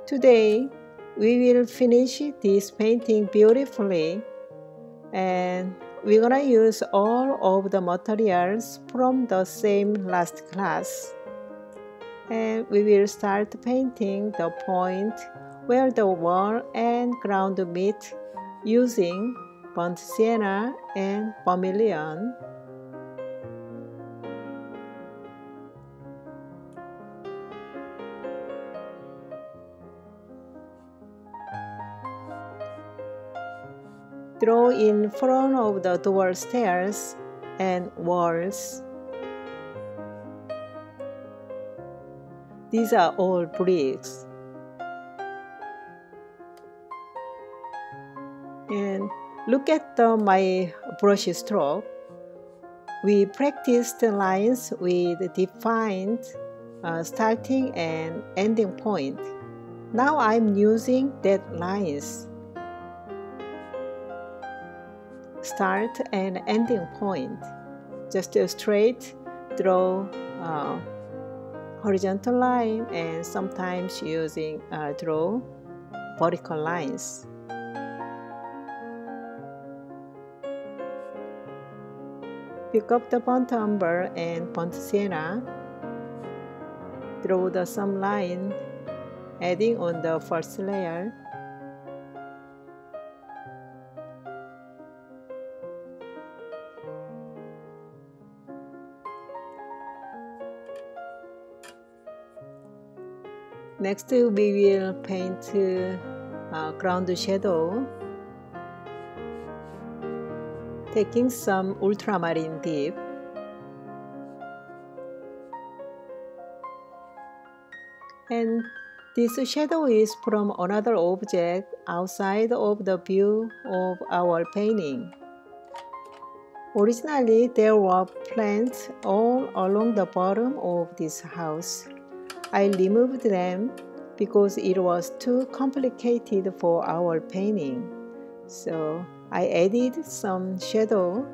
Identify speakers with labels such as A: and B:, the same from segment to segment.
A: Today, we will finish this painting beautifully, and we're gonna use all of the materials from the same last class. And we will start painting the point where the wall and ground meet using burnt sienna and vermilion. Draw in front of the door stairs and walls. These are all bricks. And look at my brush stroke. We practiced lines with defined starting and ending point. Now I'm using that lines. Start and ending point. Just straight draw horizontal line and sometimes using draw vertical lines. Pick up the burnt umber and burnt sienna. Draw the sum line, adding on the first layer. Next, we will paint ground shadow, taking some ultramarine deep. And this shadow is from another object outside of the view of our painting. Originally, there were plants all along the bottom of this house. I removed them because it was too complicated for our painting. So I added some shadow.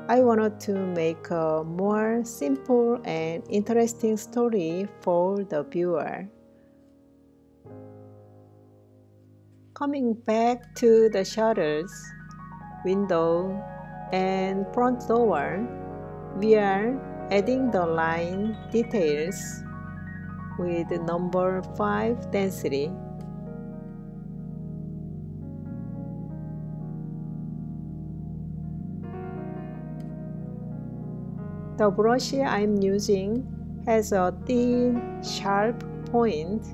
A: I wanted to make a more simple and interesting story for the viewer. Coming back to the shutters, window, and front door, we are adding the line details with number 5 density. The brush I'm using has a thin, sharp point.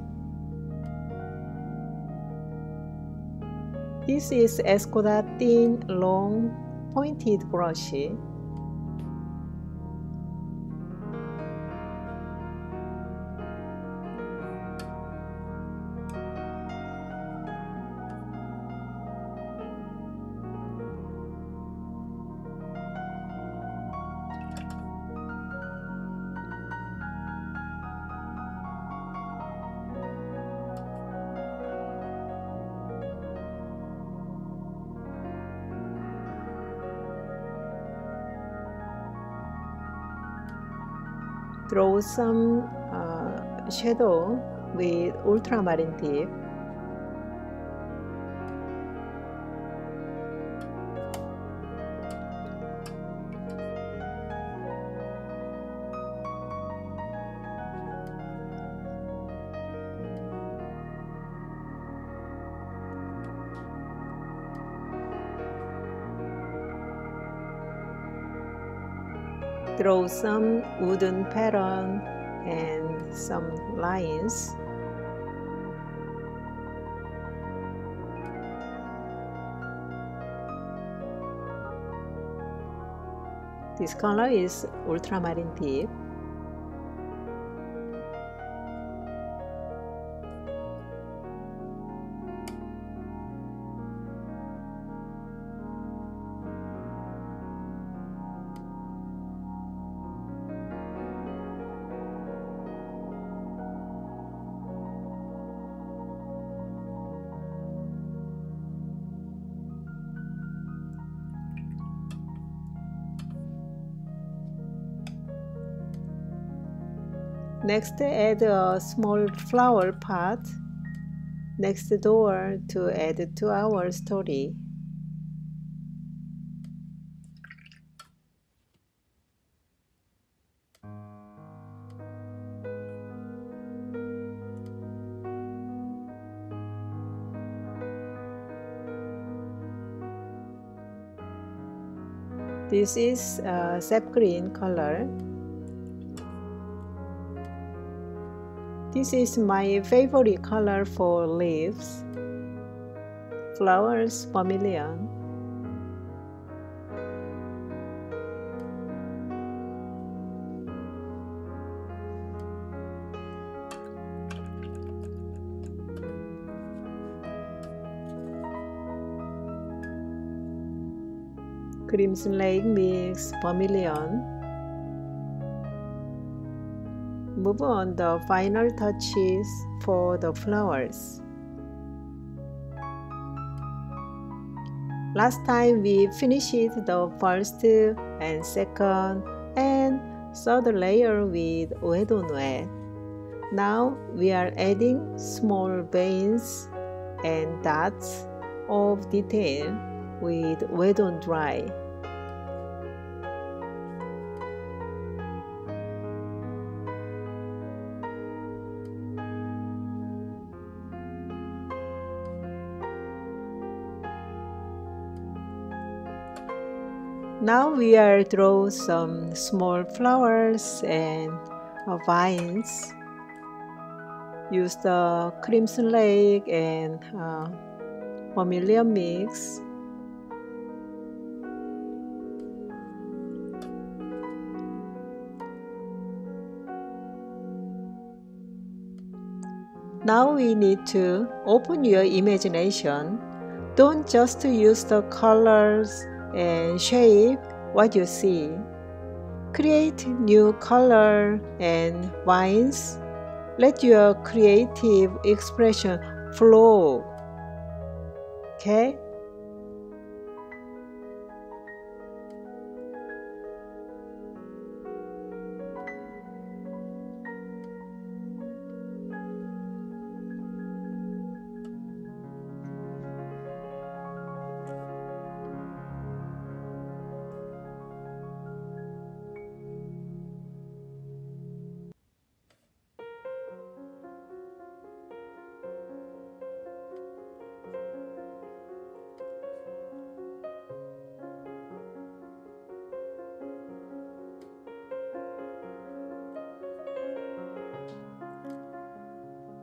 A: This is Escoda thin, long, pointed brush. Draw some shadow with ultramarine deep. Draw some wooden pattern and some lines. This color is ultramarine deep. Next, add a small flower pot next door to add to our story. This is sap green color. This is my favorite color for leaves. Flowers, vermilion. Crimson Lake mix vermilion. Move on the final touches for the flowers. Last time we finished the first and second and third layer with wet on wet. Now we are adding small veins and dots of detail with wet on dry. Now we are draw some small flowers and vines. Use the Crimson Lake and vermilion mix. Now we need to open your imagination. Don't just use the colors and shape what you see. Create new color and vines. Let your creative expression flow. Okay?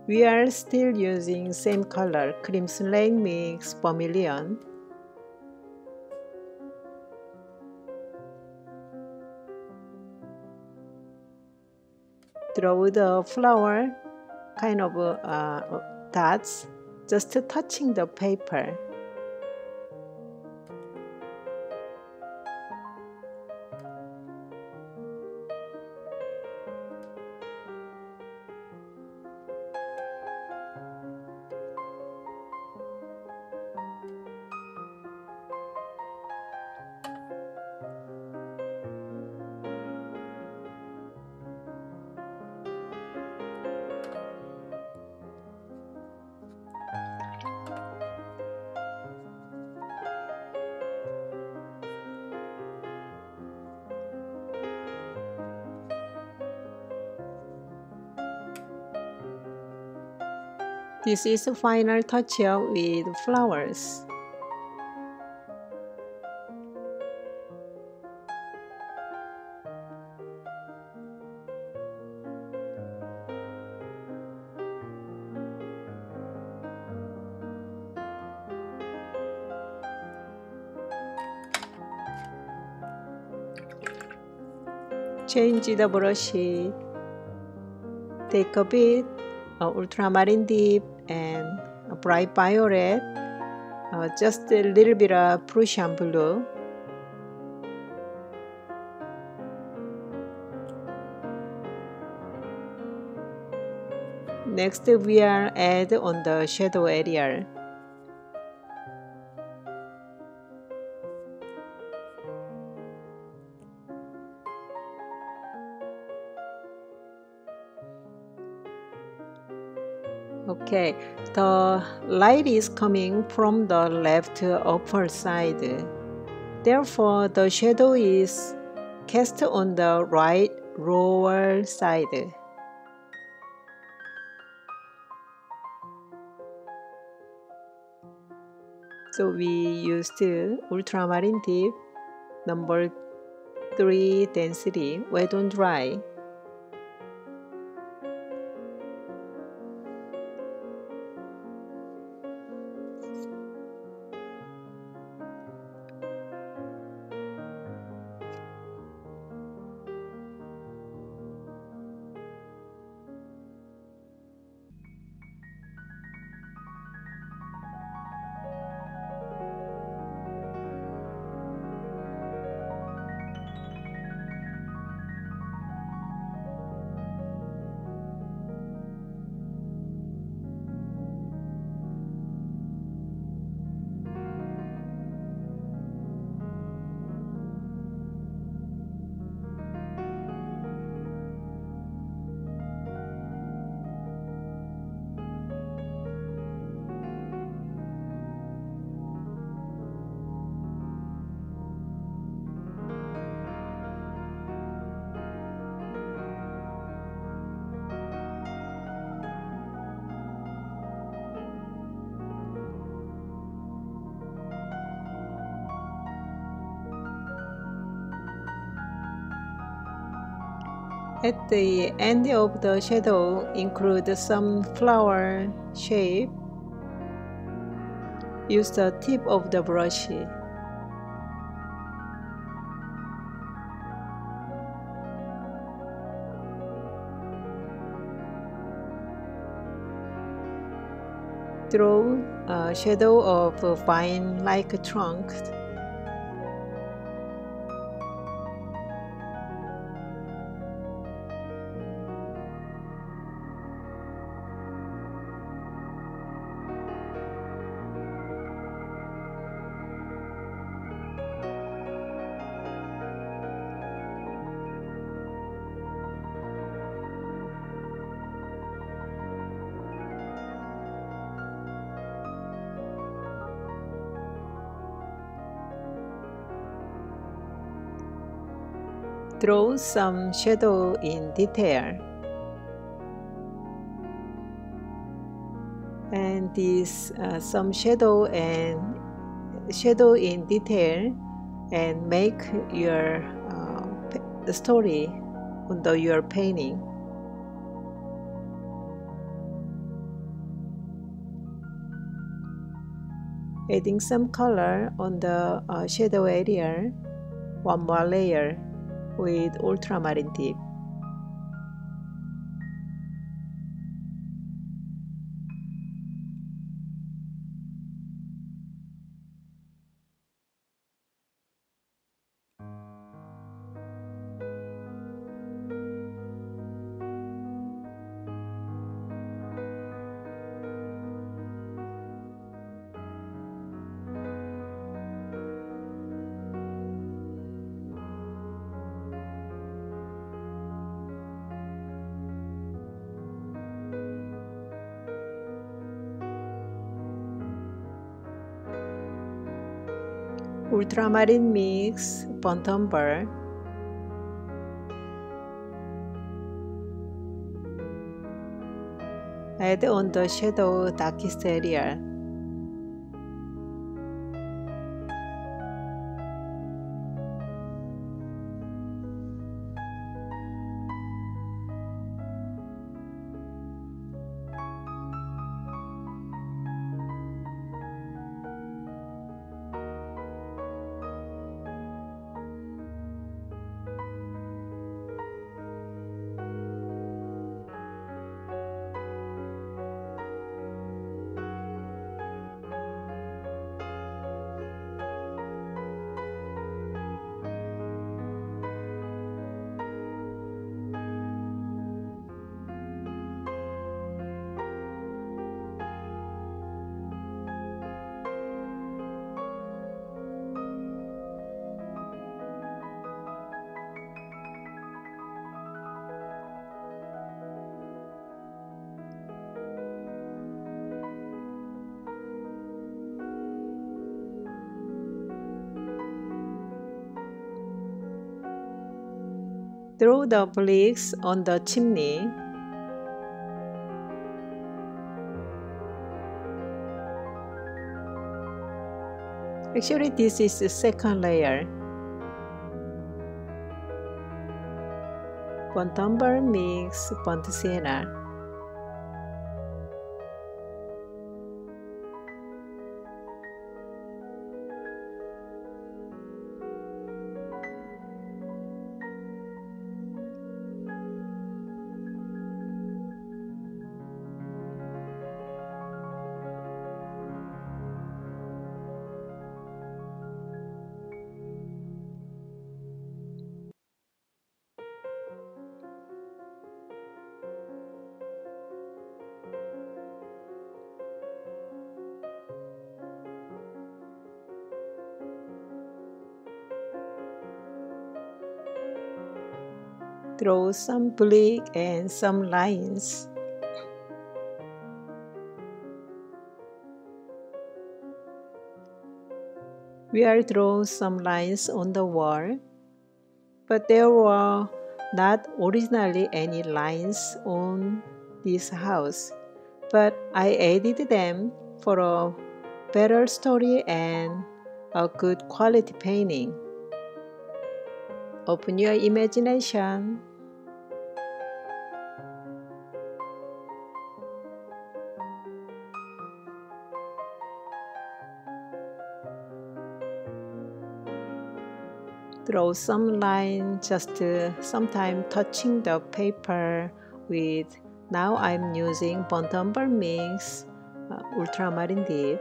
A: We are still using same color, Crimson Lake mix vermilion. Draw the flower, kind of dots, just touching the paper. This is the final touch-up with flowers. Change the brush. Take a bit ultramarine deep and a bright violet, just a little bit of Prussian blue. Next we are add on the shadow area. Okay, the light is coming from the left upper side. Therefore, the shadow is cast on the right lower side. So we used ultramarine tip number 3 density wet on dry. At the end of the shadow, include some flower shape. Use the tip of the brush. Draw a shadow of a vine-like trunk. Draw some shadow in detail. And this some shadow in detail, and make your story on your painting. Adding some color on the shadow area, one more layer with ultramarine tip. Ultramarine mix burnt umber. Add on the shadow darkest area. Throw the bricks on the chimney. Actually, this is the second layer. Burnt umber mix burnt sienna. Draw some brick and some lines. We'll draw some lines on the wall, but there were not originally any lines on this house, but I added them for a better story and a good quality painting. Open your imagination. Draw some line, just sometime touching the paper with, now I'm using burnt umber mix, ultramarine deep.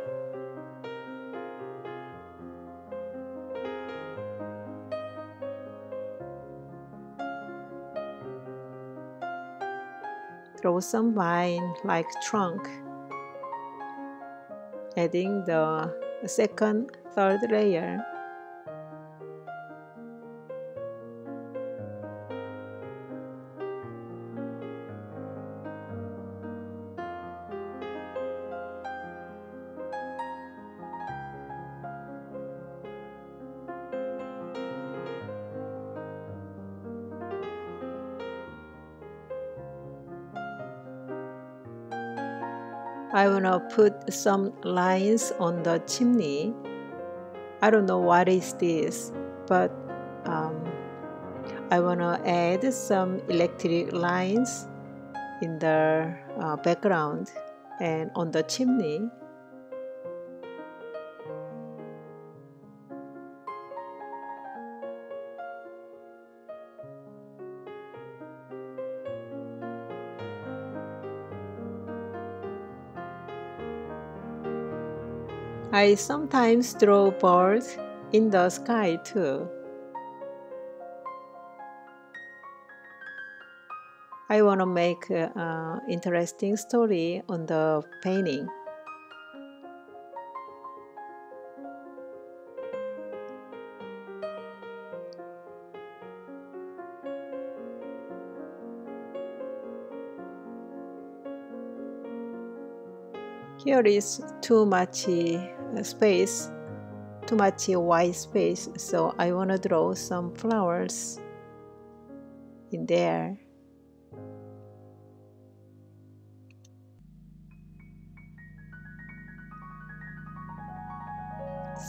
A: Draw some vine like trunk, adding the second, third layer. I wanna put some lines on the chimney. I don't know what is this, but I wanna add some electric lines in the background and on the chimney. I sometimes draw birds in the sky too. I want to make an interesting story on the painting. Here is too much space, too much white space, so I want to draw some flowers in there.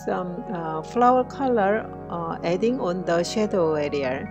A: Some flower color adding on the shadow area.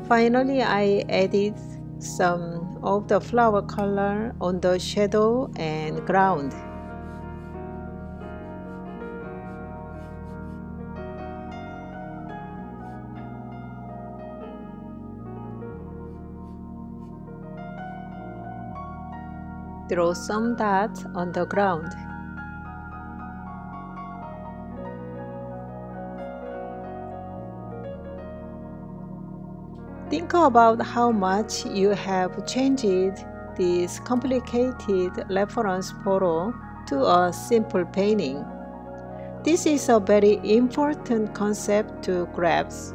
A: Finally, I added some of the flower color on the shadow and ground. Draw some dots on the ground. Think about how much you have changed this complicated reference photo to a simple painting. This is a very important concept to grasp.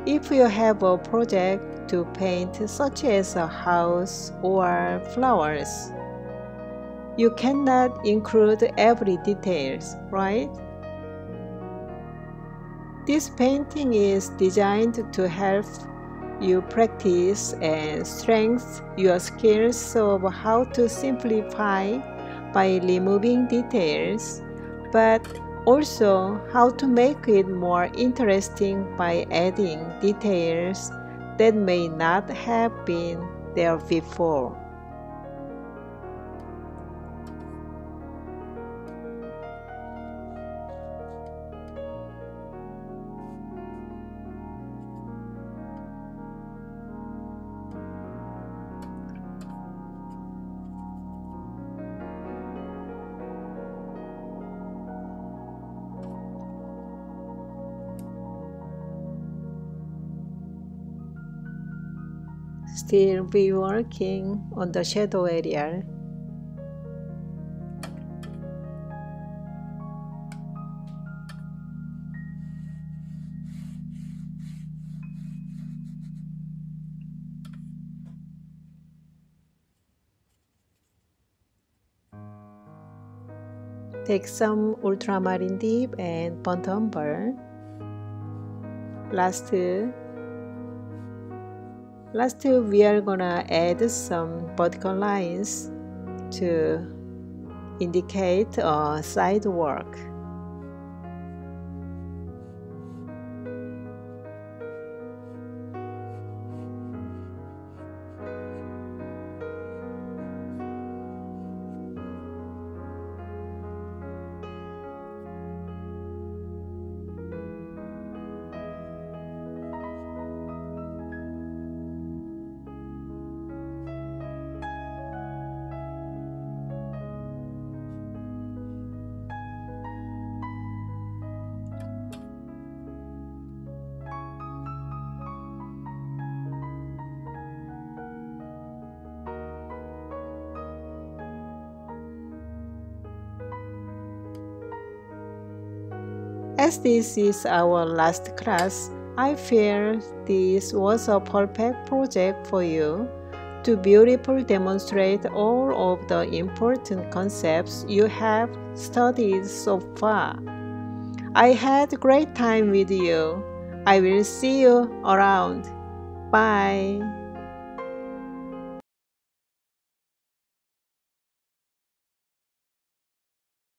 A: If you have a project to paint such as a house or flowers, you cannot include every detail, right? This painting is designed to help you practice and strengthen your skills of how to simplify by removing details, but also how to make it more interesting by adding details that may not have been there before. Still be working on the shadow area. Take some ultramarine deep and burnt umber. Last, we are gonna add some vertical lines to indicate a side work. As this is our last class, I feel this was a perfect project for you to beautifully demonstrate all of the important concepts you have studied so far. I had a great time with you. I will see you around. Bye.